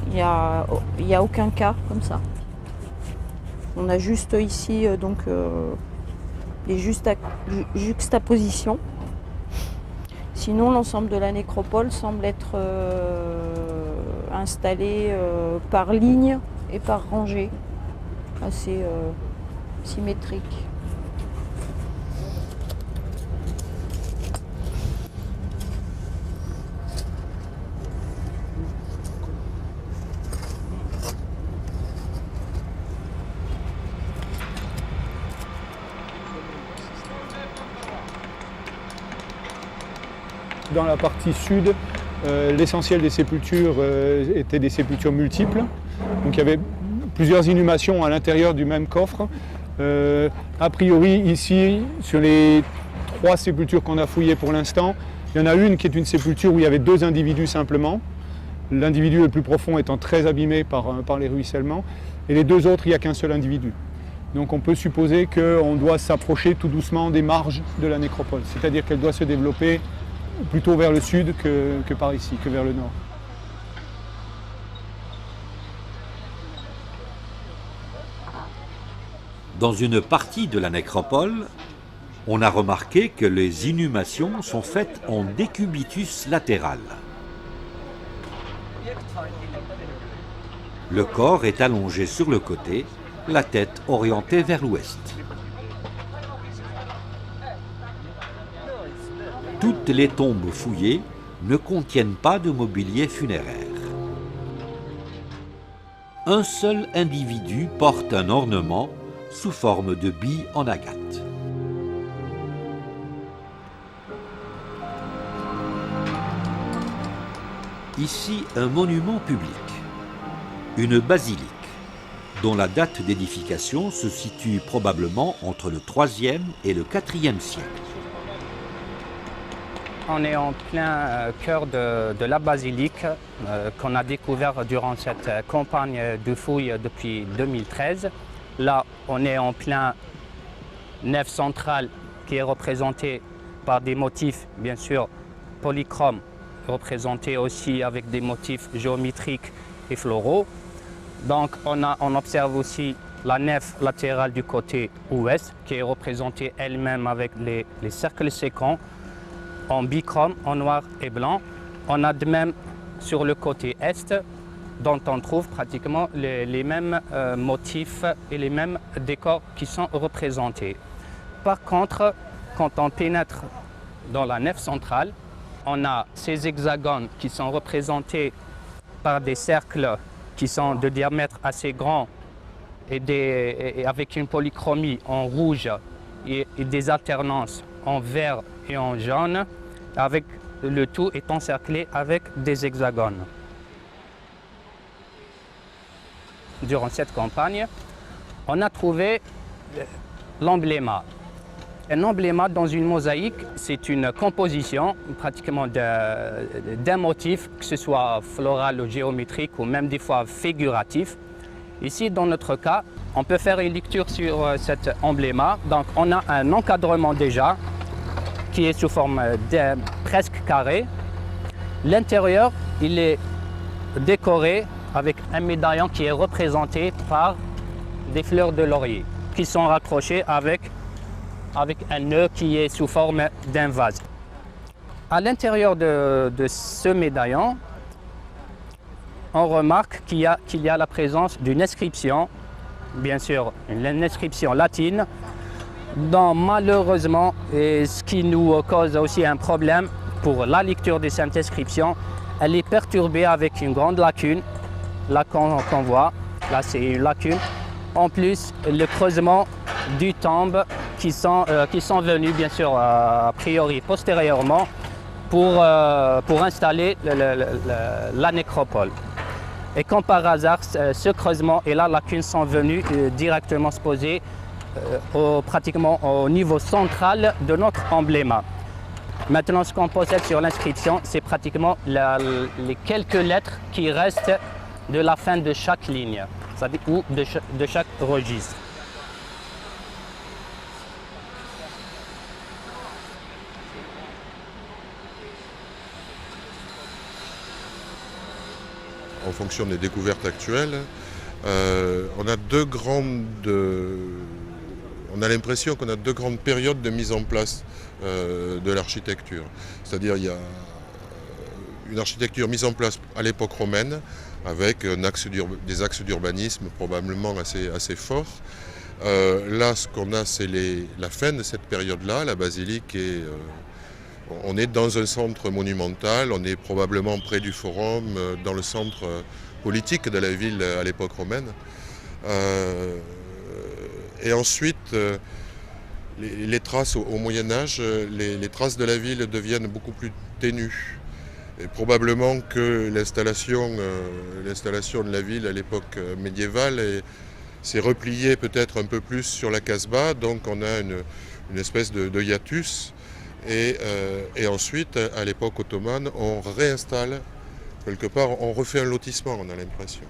il n'y a aucun cas comme ça. On a juste ici les juxtapositions. Sinon, l'ensemble de la nécropole semble être installé par ligne et par rangée, assez symétrique. Dans la partie sud, l'essentiel des sépultures étaient des sépultures multiples. Donc il y avait plusieurs inhumations à l'intérieur du même coffre. A priori, ici, sur les 3 sépultures qu'on a fouillées pour l'instant, il y en a une qui est une sépulture où il y avait 2 individus simplement. L'individu le plus profond étant très abîmé par les ruissellements. Et les 2 autres, il n'y a qu'un seul individu. Donc on peut supposer qu'on doit s'approcher tout doucement des marges de la nécropole. C'est-à-dire qu'elle doit se développer plutôt vers le sud que par ici, que vers le nord. Dans une partie de la nécropole, on a remarqué que les inhumations sont faites en décubitus latéral. Le corps est allongé sur le côté, la tête orientée vers l'ouest. Toutes les tombes fouillées ne contiennent pas de mobilier funéraire. Un seul individu porte un ornement sous forme de bille en agate. Ici, un monument public, une basilique, dont la date d'édification se situe probablement entre le IIIe et le IVe siècle. On est en plein cœur de la basilique qu'on a découvert durant cette campagne de fouilles depuis 2013. Là, on est en plein nef centrale qui est représentée par des motifs, bien sûr, polychromes, représentés aussi avec des motifs géométriques et floraux. Donc, on observe aussi la nef latérale du côté ouest qui est représentée elle-même avec les cercles séquents en bichrome, en noir et blanc. On a de même sur le côté est, dont on trouve pratiquement les mêmes motifs et les mêmes décors qui sont représentés. Par contre, quand on pénètre dans la nef centrale, on a ces hexagones qui sont représentés par des cercles qui sont de diamètre assez grand et avec une polychromie en rouge et des alternances en vert et en jaune, avec le tout est encerclé avec des hexagones. Durant cette campagne, On a trouvé l'embléma. Un embléma dans une mosaïque, c'est une composition pratiquement d'un motif, que ce soit floral ou géométrique ou même des fois figuratif. Ici, dans notre cas, on peut faire une lecture sur cet embléma. Donc, on a un encadrement déjà qui est sous forme de presque carré. L'intérieur, il est décoré avec un médaillon qui est représenté par des fleurs de laurier qui sont raccrochées avec un nœud qui est sous forme d'un vase. À l'intérieur de ce médaillon, on remarque qu'il y a la présence d'une inscription, bien sûr une inscription latine, dont malheureusement, et ce qui nous cause aussi un problème pour la lecture de cette inscription, elle est perturbée avec une grande lacune, là qu'on voit, là c'est une lacune. En plus, le creusement du tombe qui sont venus, bien sûr, a priori postérieurement, pour installer la nécropole. Et comme par hasard, ce creusement et la lacune sont venus directement se poser pratiquement au niveau central de notre embléma. Maintenant, ce qu'on possède sur l'inscription, c'est pratiquement les quelques lettres qui restent de la fin de chaque ligne, c'est-à-dire ou de chaque registre. En fonction des découvertes actuelles, on a l'impression qu'on a deux grandes périodes de mise en place de l'architecture. C'est-à-dire il y a une architecture mise en place à l'époque romaine avec des axes d'urbanisme probablement assez forts. Là, ce qu'on a, c'est la fin de cette période-là. La basilique on est dans un centre monumental, on est probablement près du forum, dans le centre politique de la ville à l'époque romaine. Et ensuite, les traces au Moyen-Âge, les traces de la ville deviennent beaucoup plus ténues. Et probablement que l'installation de la ville à l'époque médiévale s'est repliée peut-être un peu plus sur la Casbah, donc on a une espèce de hiatus. Et ensuite, à l'époque ottomane, on réinstalle, quelque part, on refait un lotissement, on a l'impression.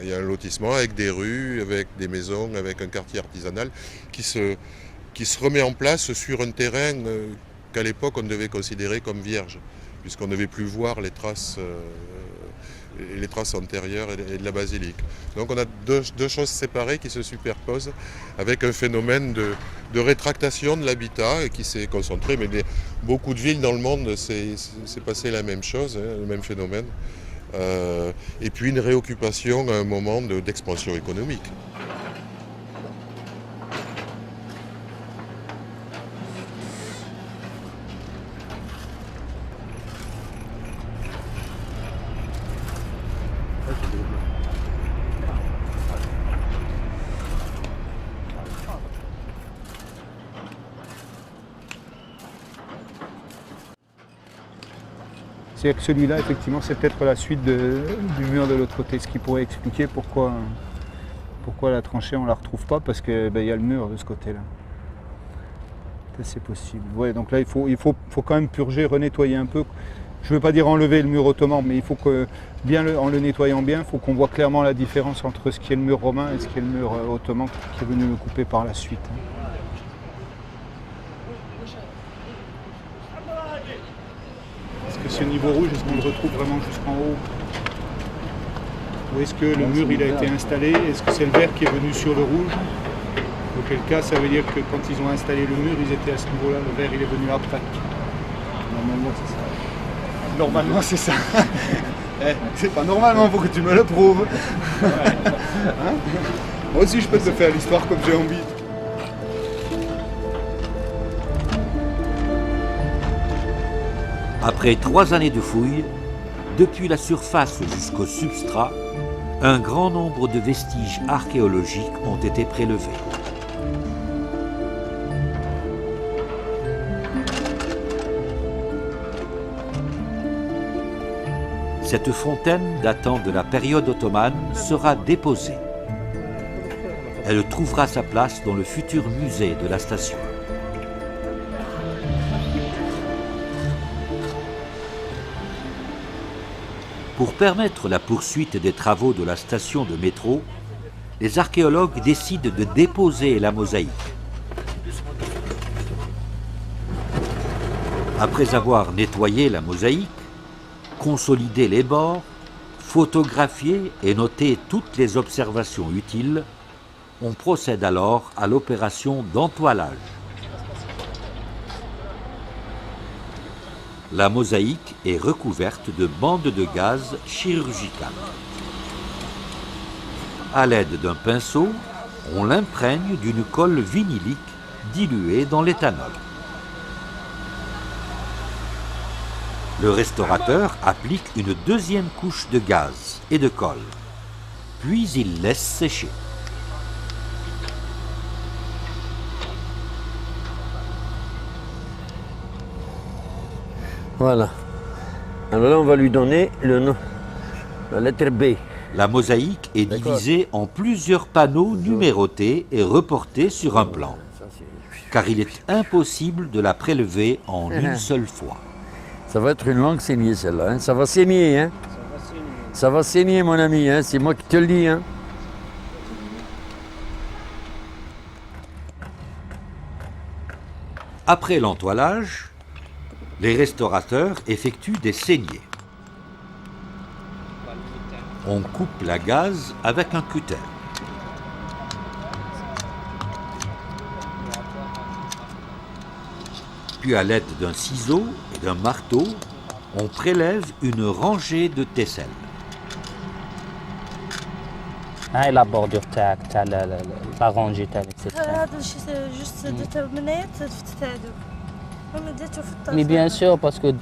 Il y a un lotissement avec des rues, avec des maisons, avec un quartier artisanal qui se remet en place sur un terrain qu'à l'époque on devait considérer comme vierge, puisqu'on ne devait plus voir les traces antérieures et de la basilique. Donc on a deux choses séparées qui se superposent avec un phénomène de rétractation de l'habitat qui s'est concentré, mais beaucoup de villes dans le monde s'est passé la même chose, le même phénomène. Et puis une réoccupation à un moment d'expansion économique. C'est-à-dire que celui-là, effectivement, c'est peut-être la suite du mur de l'autre côté, ce qui pourrait expliquer pourquoi la tranchée, on ne la retrouve pas, parce qu'il y a le mur de ce côté-là. C'est possible. Ouais, donc là, il faut quand même purger, renettoyer un peu. Je ne veux pas dire enlever le mur ottoman, mais il faut que, en le nettoyant bien, il faut qu'on voit clairement la différence entre ce qui est le mur romain et ce qui est le mur ottoman qui est venu le couper par la suite. Est-ce que ce niveau rouge, est-ce qu'on le retrouve vraiment jusqu'en haut? Ou est-ce que le mur il a été installé? Est-ce que c'est le vert qui est venu sur le rouge? Auquel cas, ça veut dire que quand ils ont installé le mur, ils étaient à ce niveau-là, le vert il est venu après. Normalement, c'est ça. Normalement, c'est ça. C'est pas normalement, faut que tu me le prouves. Hein? Moi aussi, je peux te faire l'histoire comme j'ai envie. Après 3 années de fouilles, depuis la surface jusqu'au substrat, un grand nombre de vestiges archéologiques ont été prélevés. Cette fontaine datant de la période ottomane sera déposée. Elle trouvera sa place dans le futur musée de la station. Pour permettre la poursuite des travaux de la station de métro, les archéologues décident de déposer la mosaïque. Après avoir nettoyé la mosaïque, consolidé les bords, photographié et noté toutes les observations utiles, on procède alors à l'opération d'entoilage. La mosaïque est recouverte de bandes de gaz chirurgicales. À l'aide d'un pinceau, on l'imprègne d'une colle vinylique diluée dans l'éthanol. Le restaurateur applique une deuxième couche de gaz et de colle, puis il laisse sécher. Voilà. Alors là, on va lui donner le nom, la lettre B. La mosaïque est divisée en plusieurs panneaux numérotés et reportés sur un plan, car il est impossible de la prélever en une seule fois. Ça va être une longue saignée, celle-là. Hein. Ça va saigner, hein. Ça va saigner, mon ami, hein. C'est moi qui te le dis, hein. Après l'entoilage, les restaurateurs effectuent des saignées. On coupe la gaze avec un cutter. Puis à l'aide d'un ciseau et d'un marteau, on prélève une rangée de tesselles. هاي la bordure تاع la rangée تاع etc. هذا الشيء جست ديترمينيت فتت هذوك ما ديتو في الطاسه. Mais bien sûr parce que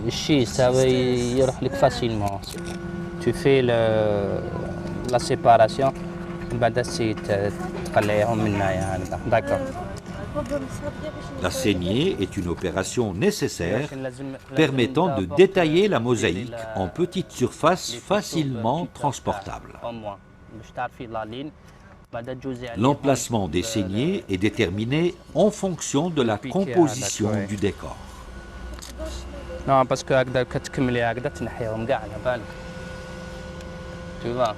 الشيء ça يروح لك facilement. Tu fais la séparation بعد تقلعهم من هنايا هكذا. D'accord. La saignée est une opération nécessaire permettant de détailler la mosaïque en petites surfaces facilement transportables. L'emplacement des saignées est déterminé en fonction de la composition du décor. Non, parce que هكذا كتكملي هكذا تنحيهم كاع على بالك. Tu vois,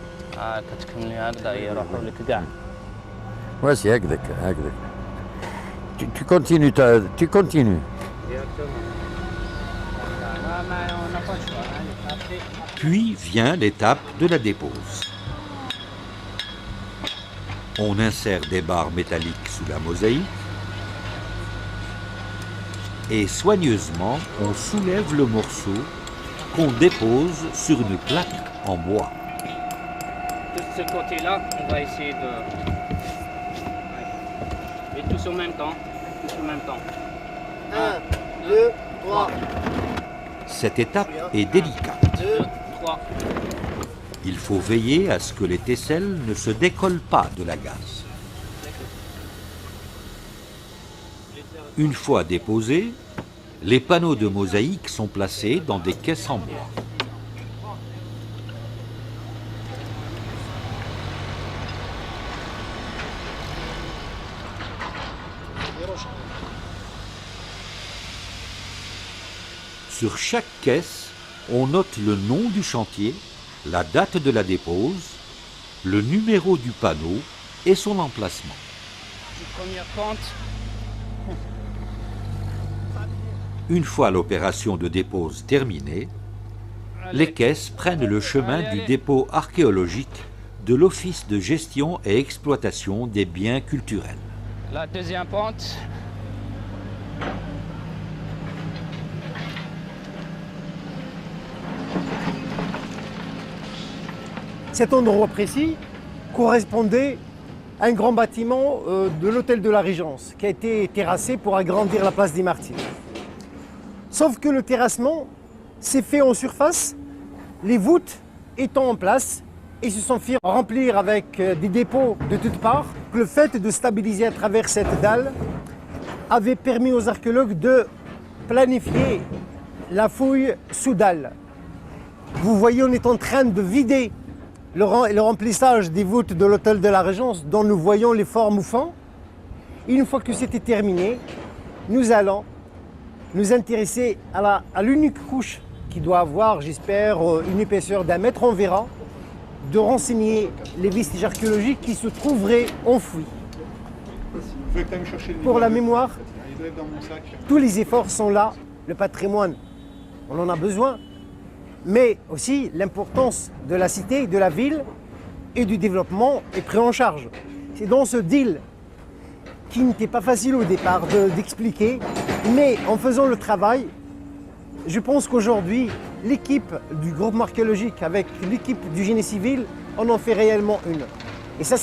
كتكملي هكذا يروحوا لك كاع. Ouais, c'est هكذاك هكذاك. Tu continues, tu continues. Puis vient l'étape de la dépose. On insère des barres métalliques sous la mosaïque et soigneusement on soulève le morceau qu'on dépose sur une plaque en bois. De ce côté-là, on va essayer de... Et tous en même temps. Tous en même temps. 1, 2, 3. Cette étape est délicate. 2, 3. Il faut veiller à ce que les tesselles ne se décollent pas de la gaze. Une fois déposés, les panneaux de mosaïque sont placés dans des caisses en bois. Sur chaque caisse, on note le nom du chantier, la date de la dépose, le numéro du panneau et son emplacement. Première pente. Une fois l'opération de dépose terminée, les caisses prennent le chemin du dépôt archéologique de l'Office de gestion et exploitation des biens culturels. La deuxième pente. Cet endroit précis correspondait à un grand bâtiment de l'hôtel de la Régence qui a été terrassé pour agrandir la place des Martyrs. Sauf que le terrassement s'est fait en surface, les voûtes étant en place et se sont fait remplir avec des dépôts de toutes parts. Le fait de stabiliser à travers cette dalle avait permis aux archéologues de planifier la fouille sous dalle. Vous voyez, on est en train de vider le remplissage des voûtes de l'hôtel de la Régence dont nous voyons les forts moufants. Une fois que c'était terminé, nous allons nous intéresser à l'unique couche qui doit avoir, j'espère, une épaisseur d'1 mètre, on verra, de renseigner les vestiges archéologiques qui se trouveraient enfouis. Pour la mémoire, tous les efforts sont là, le patrimoine, on en a besoin, mais aussi l'importance de la cité, de la ville et du développement est pris en charge. C'est dans ce deal qui n'était pas facile au départ d'expliquer, mais en faisant le travail, je pense qu'aujourd'hui, l'équipe du groupe archéologique avec l'équipe du génie civil, on en fait réellement une. Et ça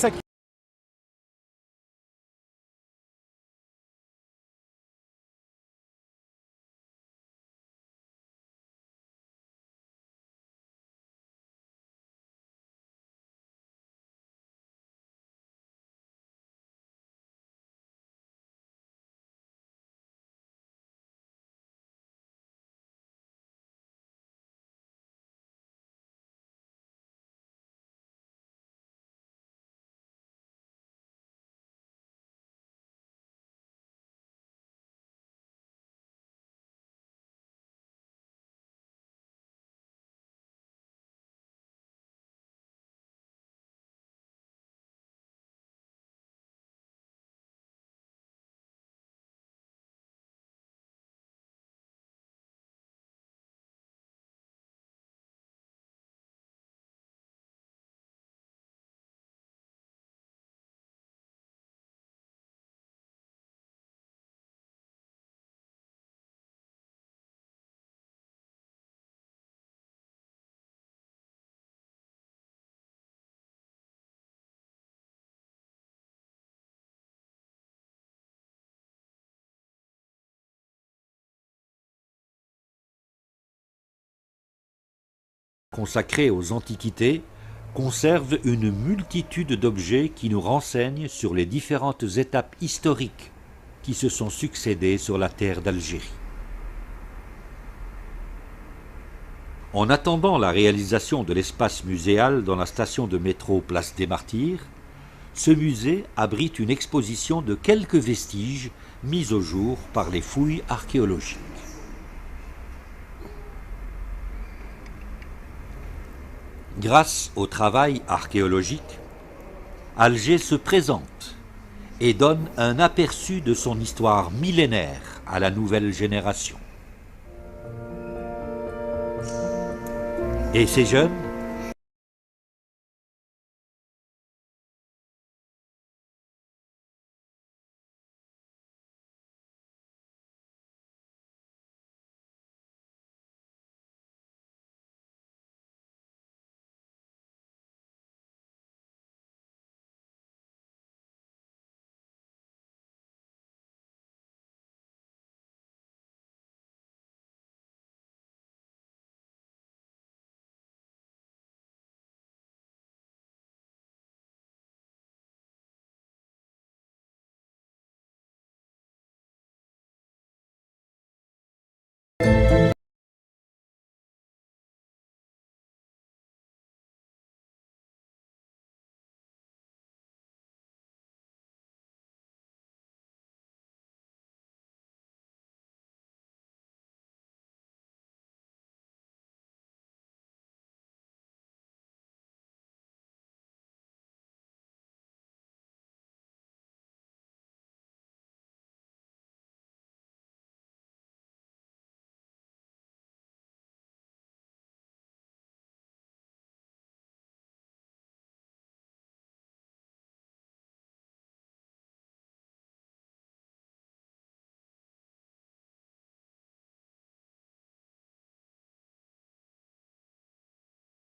consacré aux Antiquités, conserve une multitude d'objets qui nous renseignent sur les différentes étapes historiques qui se sont succédées sur la terre d'Algérie. En attendant la réalisation de l'espace muséal dans la station de métro Place des Martyrs, ce musée abrite une exposition de quelques vestiges mis au jour par les fouilles archéologiques. Grâce au travail archéologique, Alger se présente et donne un aperçu de son histoire millénaire à la nouvelle génération. Et ces jeunes